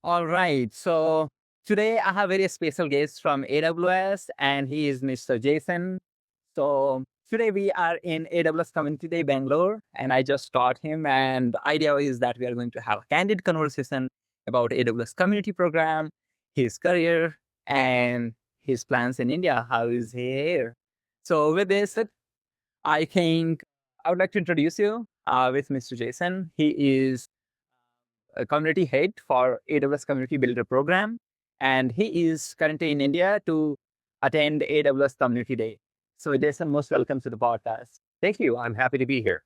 All right. So today I have a very special guest from AWS, and he is Mr. Jason. So today we are in AWS Community Day Bangalore, and I just taught him. And the idea is that we are going to have a candid conversation about AWS Community Program, his career, and his plans in India. How is he here? So with this, I think I would like to introduce you with Mr. Jason. He is a community head for AWS Community Builder program, and he is currently in India to attend AWS Community Day. So, Jason, most welcome to the podcast. Thank you. I'm happy to be here.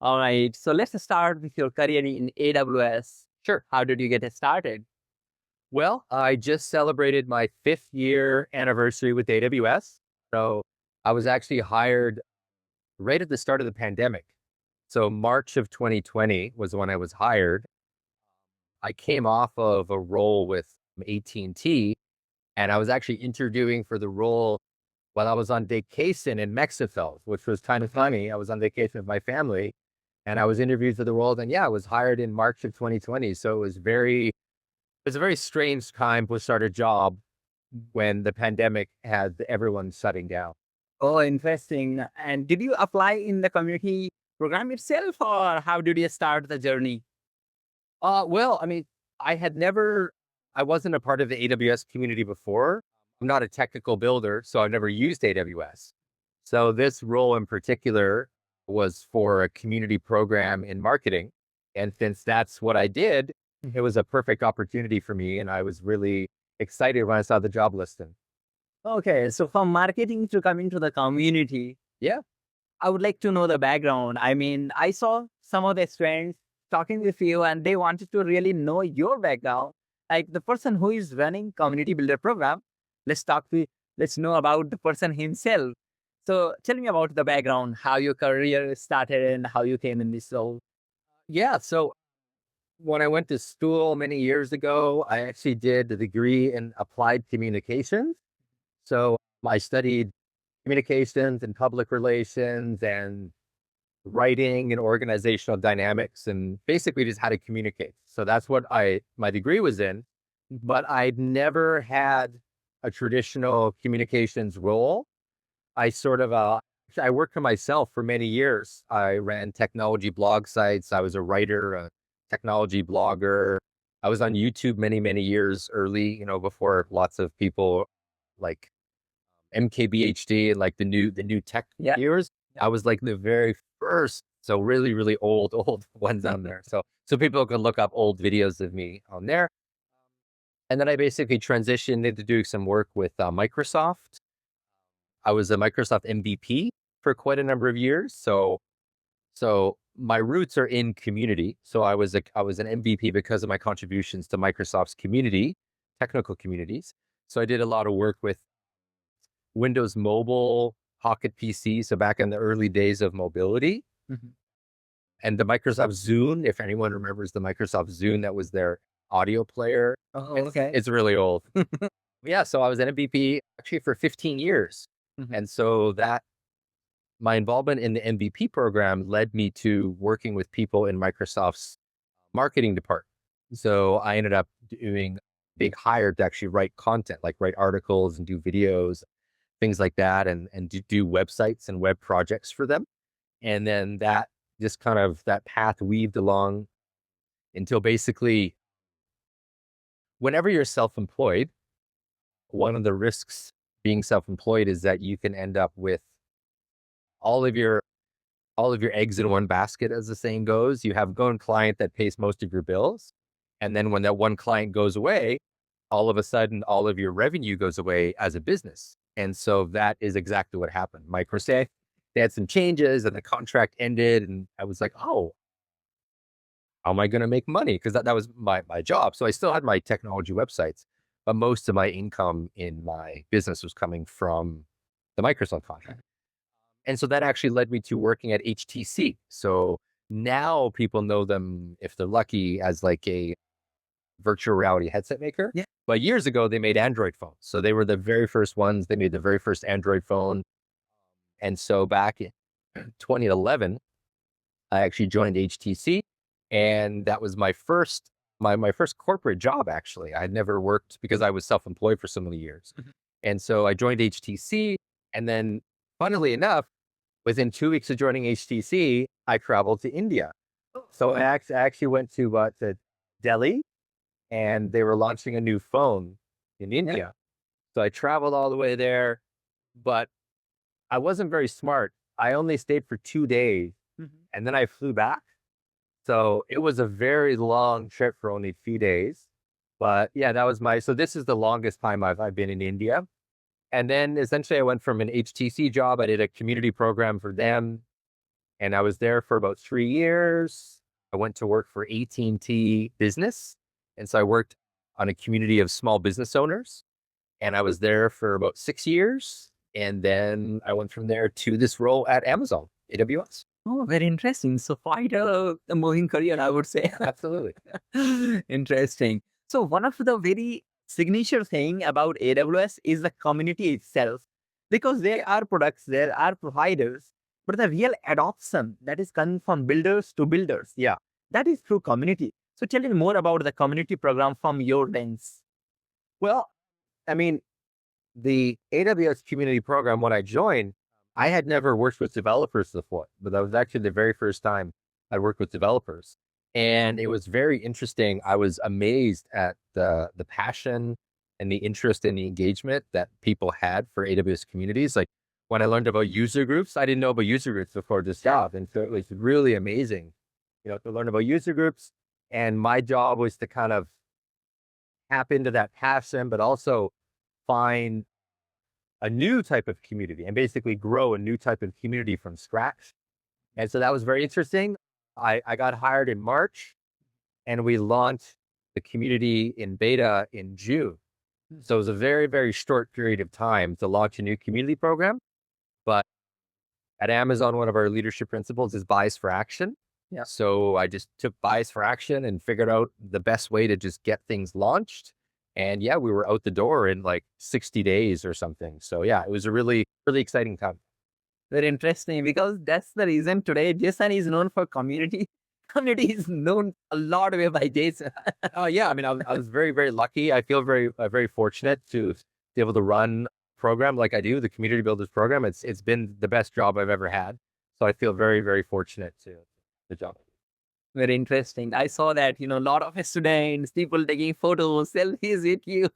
All right, so let's start with your career in AWS. Sure. How did you get started? Well, I just celebrated my 5th year anniversary with AWS. So I was actually hired right at the start of the pandemic. So March of 2020 was when I was hired. I came off of a role with AT&T, and I was actually interviewing for the role while I was on vacation in Mexico, which was kind of funny. I was on vacation with my family, and I was interviewed for the role. And yeah, I was hired in March of 2020. So it was a very strange time to start a job when the pandemic had everyone shutting down. Oh, interesting. And did you apply in the community program itself, or how did you start the journey? Well, I mean, I wasn't a part of the AWS community before. I'm not a technical builder, so I've never used AWS. So this role in particular was for a community program in marketing. And since that's what I did, it was a perfect opportunity for me. And I was really excited when I saw the job listing. Okay, so from marketing to coming to the community, Yeah. I would like to know the background. I mean, I saw some of the friends talking with you and they wanted to really know your background. Like the person who is running community builder program, let's talk to, let's know about the person himself. So tell me about the background, how your career started and how you came in this role. Yeah. So when I went to school many years ago, I actually did a degree in applied communications. So I studied communications and public relations and writing and organizational dynamics and basically just how to communicate. So that's what my degree was in, but I'd never had a traditional communications role. I sort of I worked for myself for many years. I ran technology blog sites. I was a writer, a technology blogger. I was on YouTube many years early, before lots of people like MKBHD and like the new tech Yeah. years. I was like the very first, so really old ones on there. So people could look up old videos of me on there. And then I basically transitioned into doing some work with Microsoft. I was a Microsoft MVP for quite a number of years. So my roots are in community. So I was an MVP because of my contributions to Microsoft's community, technical communities. So I did a lot of work with Windows Mobile, Pocket PC. So back in the early days of mobility, Mhm. and the Microsoft Zune, if anyone remembers the Microsoft Zune, that was their audio player. Oh, It's okay. it's really old. Yeah, so I was an MVP actually for 15 years. Mhm. And so that my involvement in the MVP program led me to working with people in Microsoft's marketing department. So I ended up doing big hire to actually write content, like write articles and do videos, things like that, and do websites and web projects for them. And then that path weaved along until basically whenever you're self-employed, one of the risks being self-employed is that you can end up with all of your all of your eggs in one basket, as the saying goes. You have one client that pays most of your bills. And then when that one client goes away, all of a sudden, all of your revenue goes away as a business. And so that is exactly what happened. Microsoft, they had some changes and the contract ended. And I was like, oh, how am I going to make money? Because that was my job. So I still had my technology websites, but most of my income in my business was coming from the Microsoft contract. And so that actually led me to working at HTC. So now people know them, if they're lucky, as like a virtual reality headset maker. Yeah. But years ago, they made Android phones. So they were the very first ones. They made the very first Android phone. And so back in 2011, I actually joined HTC. And that was my first corporate job, actually. I had never worked because I was self-employed for so many years. And so I joined HTC. And then, funnily enough, within 2 weeks of joining HTC, I traveled to India. So I actually went to Delhi, and they were launching a new phone in India. So I traveled all the way there, but I wasn't very smart. I only stayed for 2 days, and then I flew back. So it was a very long trip for only a few days. But yeah, so this is the longest time I've been in India. And then essentially I went from an HTC job. I did a community program for them, and I was there for about 3 years. I went to work for AT&T Business. And so I worked on a community of small business owners, and I was there for about 6 years. And then I went from there to this role at Amazon, AWS. Oh, very interesting. So quite a moving career, I would say. Absolutely. Interesting. So one of the very signature thing about AWS is the community itself, because there are products, there are providers, but the real adoption that is coming from builders to builders, Yeah. that is through community. So tell me more about the community program from your lens. Well, I mean, the AWS community program, when I joined, I had never worked with developers before, but that was actually the very first time I worked with developers. And it was very interesting. I was amazed at the passion and the interest and the engagement that people had for AWS communities. Like when I learned about user groups, I didn't know about user groups before this job. And so it was really amazing, to learn about user groups. And my job was to kind of tap into that passion, but also find a new type of community and basically grow a new type of community from scratch. And so that was very interesting. I got hired in March, and we launched the community in beta in June. So it was a very, very short period of time to launch a new community program. But at Amazon, one of our leadership principles is bias for action. Yeah. So I just took bias for action and figured out the best way to just get things launched. And yeah, we were out the door in like 60 days or something. So yeah, it was a really, really exciting time. Very interesting, because that's the reason today Jason is known for community. Community is known a lot way by Jason. Oh yeah, I mean, I was very, very lucky. I feel very, very fortunate to be able to run a program like I do, the Community Builders program. It's been the best job I've ever had. So I feel very, very fortunate to the job. Very interesting. I saw that, a lot of students, people taking photos, selfies with you.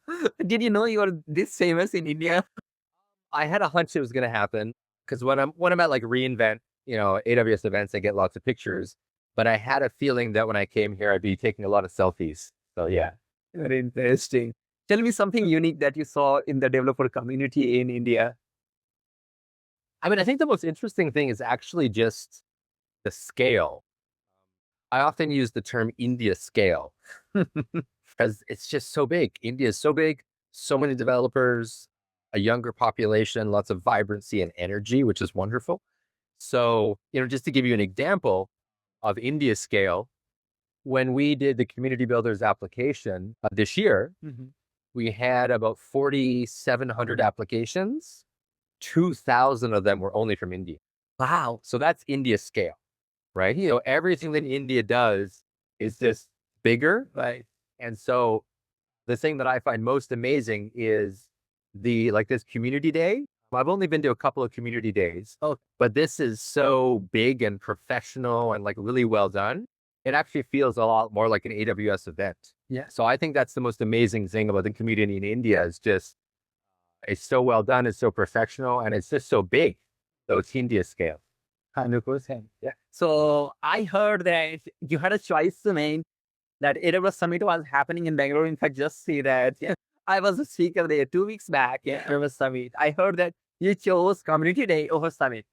Did you know you are this famous in India? I had a hunch it was going to happen because when I'm at like reInvent, AWS events, I get lots of pictures. But I had a feeling that when I came here, I'd be taking a lot of selfies. So yeah. Very interesting. Tell me something unique that you saw in the developer community in India. I mean, I think the most interesting thing is actually just the scale. I often use the term India scale because it's just so big. India is so big, so many developers, a younger population, lots of vibrancy and energy, which is wonderful. So, just to give you an example of India scale, when we did the Community Builders application this year, we had about 4,700 applications. 2,000 of them were only from India. Wow. So that's India scale, right? Everything that India does is just bigger. Right. And so the thing that I find most amazing is this community day. I've only been to a couple of community days, but this is so big and professional and like really well done. It actually feels a lot more like an AWS event. Yeah. So I think that's the most amazing thing about the community in India is just, it's so well done. It's so professional and it's just so big. So it's India scale. 100%. Yeah. So I heard that you had a choice to make, that AWS Summit was happening in Bangalore. In fact, just see that. Yeah, I was a speaker there 2 weeks back at AWS Summit. I heard that you chose Community Day over Summit.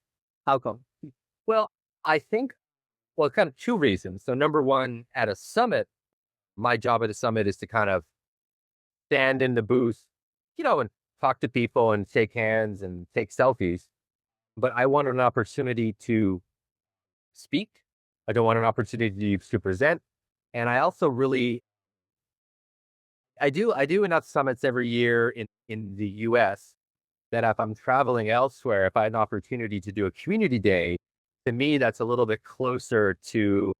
How come? Well, I think, kind of two reasons. So number one, at a summit, my job at a summit is to kind of stand in the booth, and talk to people and shake hands and take selfies. But I want an opportunity to speak. I don't want an opportunity to present. And I also I do enough summits every year in the US that if I'm traveling elsewhere, if I had an opportunity to do a community day, to me, that's a little bit closer to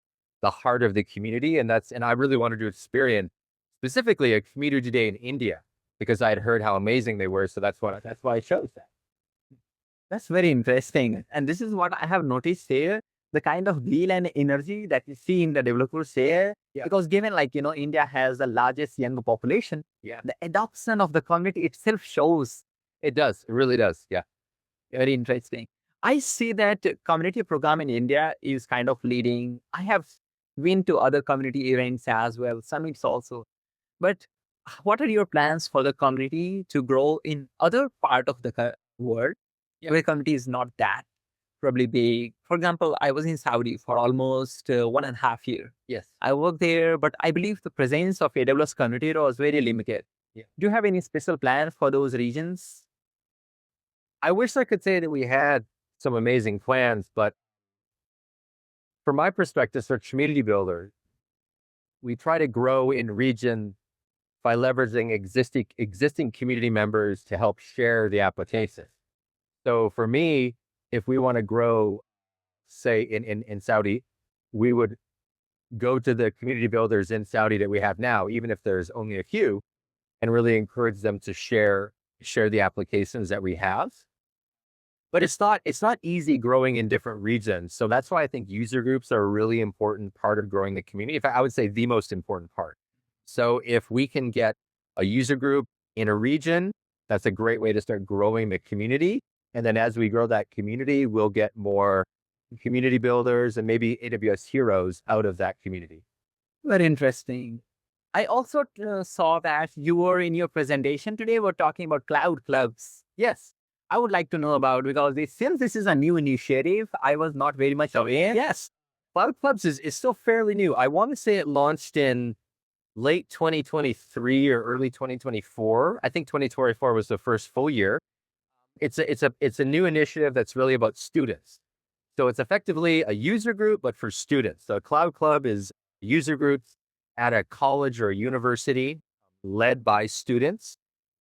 the heart of the community. And I really wanted to experience specifically a community day in India because I had heard how amazing they were. So that's why I chose that. That's very interesting. And this is what I have noticed here, the kind of zeal and energy that you see in the developers here. Yeah. Because given India has the largest young population, Yeah. the adoption of the community itself shows. It does. It really does. Yeah. Very interesting. I see that community program in India is kind of leading. I have been to other community events as well, summits also. But what are your plans for the community to grow in other part of the world where community is not that probably big? For example, I was in Saudi for almost 1.5 years. Yes. I worked there, but I believe the presence of AWS community was very limited. Yeah. Do you have any special plan for those regions? I wish I could say that we had some amazing plans, but from my perspective, for community builders, we try to grow in region by leveraging existing community members to help share the application. So for me, if we want to grow, say in Saudi, we would go to the community builders in Saudi that we have now, even if there's only a few, and really encourage them to share the applications that we have. But it's not easy growing in different regions. So that's why I think user groups are a really important part of growing the community. In fact, I would say the most important part. So if we can get a user group in a region, that's a great way to start growing the community. And then as we grow that community, we'll get more community builders and maybe AWS heroes out of that community. Very interesting. I also saw that you were in your presentation today, were talking about Cloud Clubs. Yes. I would like to know about, because since this is a new initiative, I was not very much aware. Yes. Cloud Clubs is still fairly new. I want to say it launched in late 2023 or early 2024. I think 2024 was the first full year. It's a new initiative that's really about students. So it's effectively a user group, but for students. So Cloud Club is user groups at a college or a university led by students.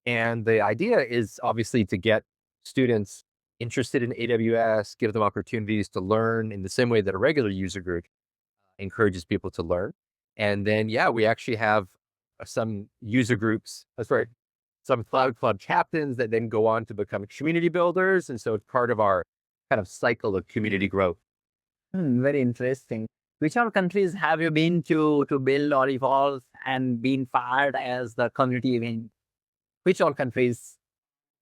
And the idea is obviously to get students interested in AWS, give them opportunities to learn in the same way that a regular user group encourages people to learn. And then, we actually have some user groups, some Cloud Club captains that then go on to become community builders. And so it's part of our kind of cycle of community growth. Very interesting. Which all countries have you been to build or evolve and been fired as the community event? Which all countries?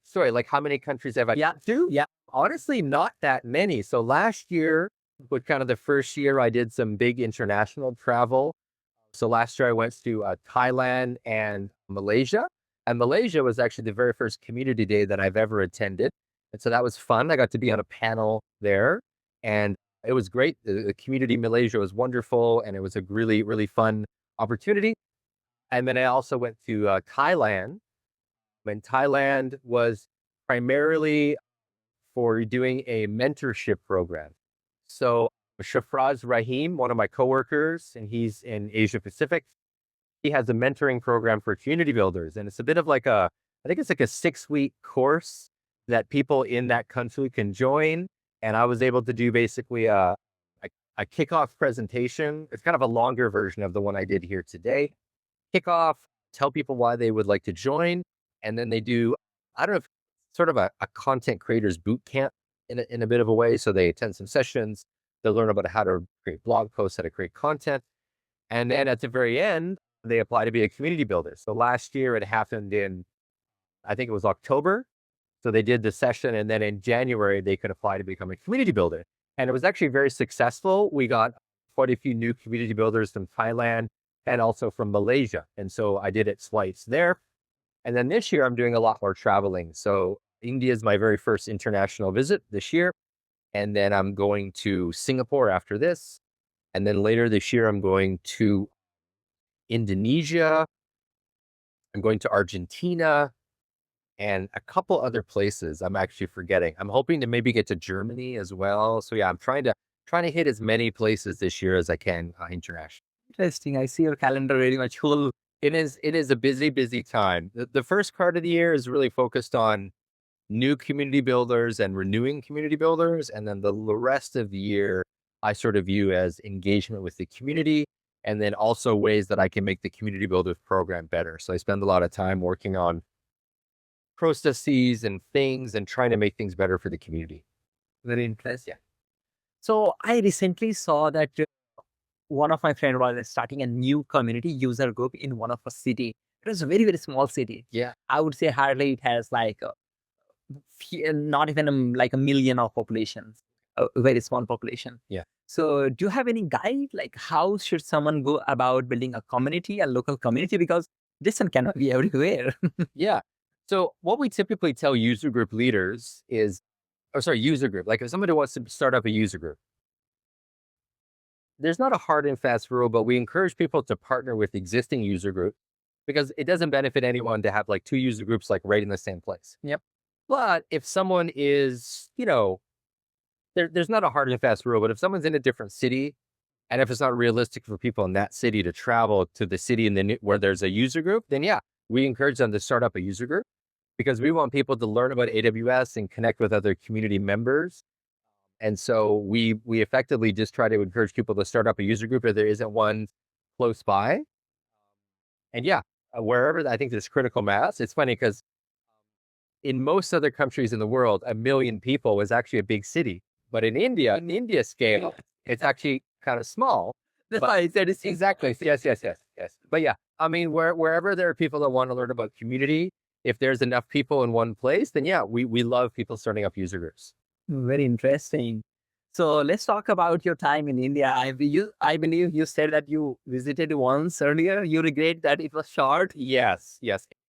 Sorry, like how many countries have I been to? Yeah. Honestly, not that many. So last year was kind of the first year I did some big international travel. So last year I went to Thailand and Malaysia. And Malaysia was actually the very first community day that I've ever attended. And so that was fun. I got to be on a panel there and it was great. The community in Malaysia was wonderful and it was a really, really fun opportunity. And then I also went to Thailand. And Thailand was primarily for doing a mentorship program. So Shafraz Rahim, one of my coworkers, and he's in Asia Pacific, he has a mentoring program for community builders. And it's a bit of I think it's like a 6-week course that people in that country can join. And I was able to do basically a kickoff presentation. It's kind of a longer version of the one I did here today. Kickoff, tell people why they would like to join. And then they do, I don't know, sort of a content creators boot camp in a bit of a way. So they attend some sessions, they'll learn about how to create blog posts, how to create content. And then at the very end, they apply to be a community builder. So last year it happened in, I think it was October. So they did the session and then in January, they could apply to become a community builder. And it was actually very successful. We got quite a few new community builders from Thailand and also from Malaysia. And so I did it twice there. And then this year I'm doing a lot more traveling. So India is my very first international visit this year. And then I'm going to Singapore after this. And then later this year, I'm going to Indonesia. I'm going to Argentina and a couple other places I'm actually forgetting. I'm hoping to maybe get to Germany as well. So I'm trying to hit as many places this year as I can internationally. Interesting. I see your calendar very much full. It is a busy time. The first part of the year is really focused on new community builders and renewing community builders. And then the rest of the year I sort of view as engagement with the community, and then also ways that I can make the Community Builders program better. So I spend a lot of time working on processes and things and trying to make things better for the community. Very interesting. So I recently saw that one of my friends was starting a new community user group in one of a city. It was a very, very small city. Yeah. I would say hardly it has like not even like a million of populations, a very small population. Yeah. So do you have any guide, like how should someone go about building a community, a local community? Because this one cannot be everywhere. Yeah. So what we typically tell user group leaders is, user group, like if somebody wants to start up a user group, there's not a hard and fast rule, but we encourage people to partner with existing user groups because it doesn't benefit anyone to have like two user groups like right in the same place. Yep. But if someone is, there's not a hard and fast rule, but if someone's in a different city, and if it's not realistic for people in that city to travel to the city where there's a user group, then yeah, we encourage them to start up a user group because we want people to learn about AWS and connect with other community members. And so we effectively just try to encourage people to start up a user group if there isn't one close by. And yeah, wherever I think there's critical mass. It's funny because in most other countries in the world, 1 million people is actually a big city. But in India scale, it's actually kind of small. That's why I said it's Exactly. Yes. But yeah, I mean, wherever there are people that want to learn about community, if there's enough people in one place, then yeah, we love people starting up user groups. very interesting. So let's talk about your time in India. I believe you said that you visited once earlier. You regret that it was short. Yes.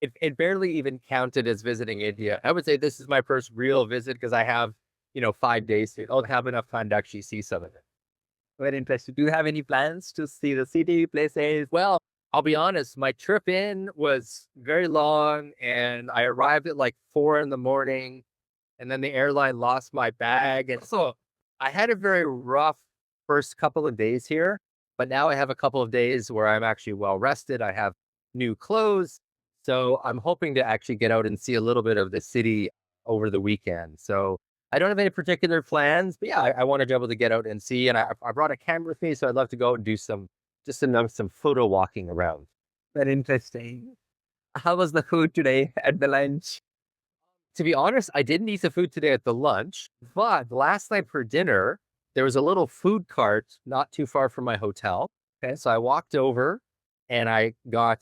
It barely even counted as visiting India. I would say this is my first real visit because I have, 5 days to, I'll have enough time to actually see some of it. Very interesting. Do you have any plans to see the city, places? Well, I'll be honest, my trip in was very long and I arrived at like 4 a.m. and then the airline lost my bag. And so I had a very rough first couple of days here, but now I have a couple of days where I'm actually well rested. I have new clothes. So I'm hoping to actually get out and see a little bit of the city over the weekend. So I don't have any particular plans, but yeah, I want to be able to get out and see. And I brought a camera with me, so I'd love to go out and do some photo walking around. Very interesting. How was the food today at the lunch? To be honest, I didn't eat the food today at the lunch, but last night for dinner, there was a little food cart not too far from my hotel. Okay, so I walked over and I got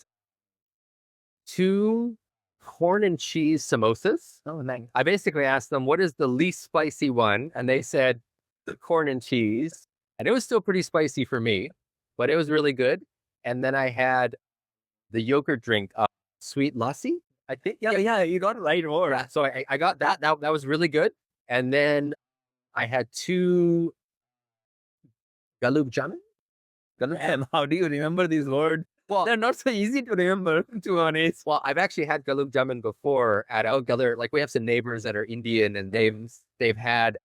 2 corn and cheese samosas. Oh, nice. I basically asked them, what is the least spicy one? And they said the corn and cheese. And it was still pretty spicy for me, but it was really good. And then I had the yogurt drink, sweet lassi, I think. Yeah, you got it right more. So I got that. That was really good. And then I had 2 galub jamun. And how do you remember these words? Well, They're not so easy to remember, to be honest. well, I've actually had galub jamun before at other, like we have some neighbors that are Indian and they've had,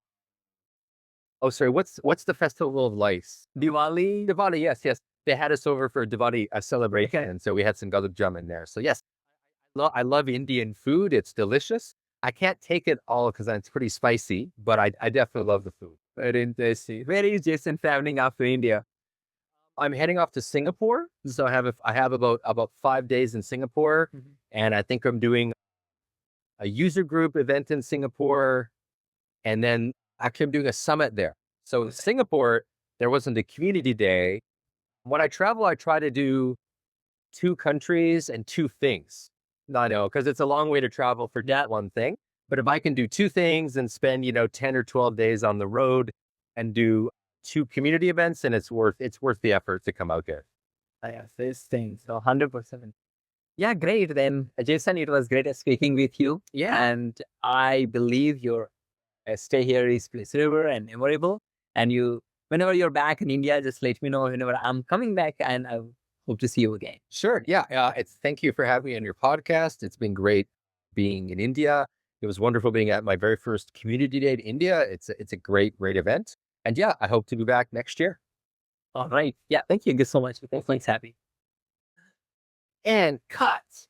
oh, sorry, what's the festival of lights? Diwali. Diwali, yes. They had us over for Diwali celebration. Okay. And so we had some galub jamun there. So yes, I love Indian food. It's delicious. I can't take it all because it's pretty spicy, but I definitely love the food. Very interesting. Where is Jason traveling after India? I'm heading off to Singapore. So I have about 5 days in Singapore. Mhm. And I think I'm doing a user group event in Singapore. And then actually I'm doing a summit there. So in Singapore, there wasn't a community day. When I travel, I try to do 2 countries and 2 things. I know, because it's a long way to travel for that one thing. But if I can do 2 things and spend, 10 or 12 days on the road and do 2 community events, then it's worth the effort to come out here. Yes, these things. So 100%. Yeah, great. Then, Jason, it was great speaking with you. Yeah. And I believe your stay here is pleasurable and memorable. And whenever you're back in India, just let me know whenever I'm coming back, and I hope to see you again. Sure. Yeah. Thank you for having me on your podcast. It's been great being in India. It was wonderful being at my very first community day in India. It's a great event. And yeah, I hope to be back next year. All right. Yeah. Thank you so much. Thanks, happy. And cut.